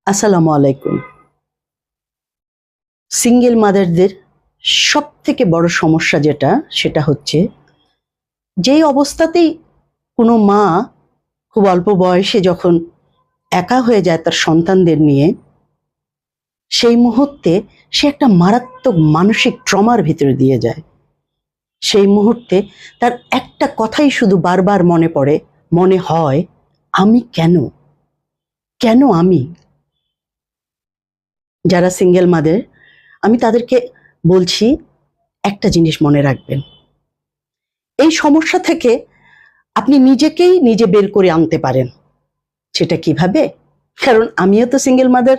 আসসালামু আলাইকুম। সিঙ্গেল মাদারদের সব থেকে বড় সমস্যা সেটা হচ্ছে যেই অবস্থাতেই কোনো মা খুব অল্প বয়সে যখন একা হয়ে যায় তার সন্তানদের নিয়ে, সেই মুহূর্তে সে একটা মারাত্মক মানসিক ট্রমার ভিতরে দিয়ে যায়। সেই মুহূর্তে তার একটা কথাই শুধু বারবার মনে পড়ে, মনে হয়, আমি কেন কেন আমি? যারা সিঙ্গেল মাদার, আমি তাদেরকে বলছি, একটা জিনিস মনে রাখবেন, এই সমস্যা থেকে আপনি নিজেকেই নিজে বের করে আনতে পারেন। সেটা কিভাবে? কারণ আমিও তো সিঙ্গেল মাদার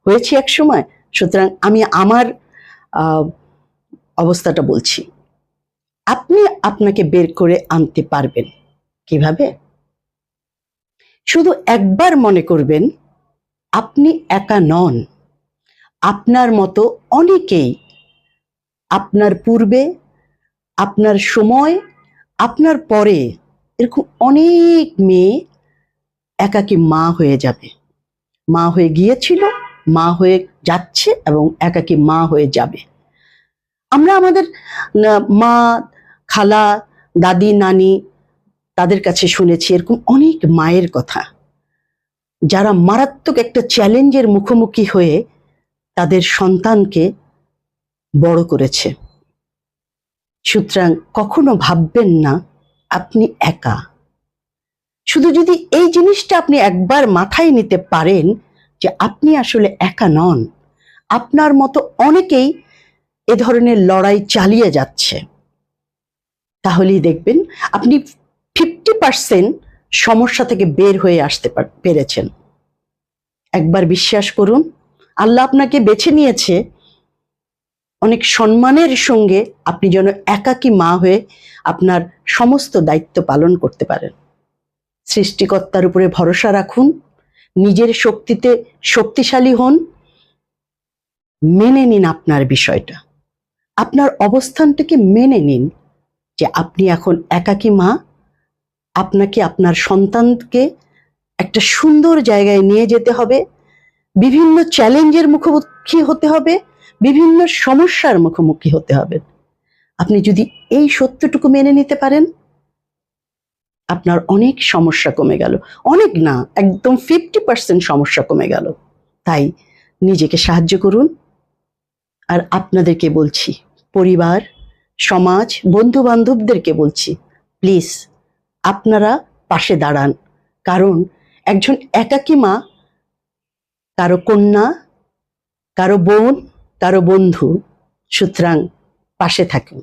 হয়েছি এক সময়, সুতরাং আমি আমার অবস্থাটা বলছি। আপনি আপনাকে বের করে আনতে পারবেন কিভাবে? শুধু একবার মনে করবেন, আপনি একা নন। আপনার মতো অনেকেই আপনার পূর্বে, আপনার সময়, আপনার পরে এরকম অনেক মেয়ে একাকী মা হয়ে যাবে, মা হয়ে গিয়েছিল, মা হয়ে যাচ্ছে এবং একাকী মা হয়ে যাবে। আমরা আমাদের মা, খালা, দাদি, নানি তাদের কাছে শুনেছি এরকম অনেক মায়ের কথা, যারা মারাত্মক একটা চ্যালেঞ্জের মুখোমুখি হয়ে তাদের সন্তানকে বড় করেছে। সুতরাং কখনো ভাববেন না আপনি একা। শুধু যদি এই জিনিসটা আপনি একবার মাথায় নিতে পারেন যে আপনি আসলে একা নন, আপনার মতো অনেকেই এ ধরনের লড়াই চালিয়ে যাচ্ছে, তাহলেই দেখবেন আপনি 50% সমস্যা থেকে বের হয়ে আসতে পেরেছেন। একবার বিশ্বাস করুন, আল্লাহ আপনাকে বেছে নিয়েছে অনেক সম্মানের সঙ্গে, আপনি যেন একাকী মা হয়ে আপনার সমস্ত দায়িত্ব পালন করতে পারেন। সৃষ্টিকর্তার উপরে ভরসা রাখুন, নিজের শক্তিতে শক্তিশালী হন, মেনে নিন আপনার বিষয়টা, আপনার অবস্থানটাকে মেনে নিন যে আপনি এখন একাকী মা। আপনাকে আপনার সন্তানকে একটা সুন্দর জায়গায় নিয়ে যেতে হবে, বিভিন্ন চ্যালেঞ্জের মুখোমুখি হতে হবে, বিভিন্ন সমস্যার মুখোমুখি হতে হবে। আপনি যদি এই সত্যটুকু মেনে নিতে পারেন, আপনার অনেক সমস্যা কমে গেল। অনেক না, একদম 50% সমস্যা কমে গেল। তাই নিজেকে সাহায্য করুন। আর আপনাদেরকে বলছি, পরিবার, সমাজ, বন্ধু বান্ধবদেরকে বলছি, প্লিজ আপনারা পাশে দাঁড়ান। কারণ একজন একাকী মা কারো কন্যা, কারো বোন, কারো বন্ধু, সুতরাং পাশে থাকুন।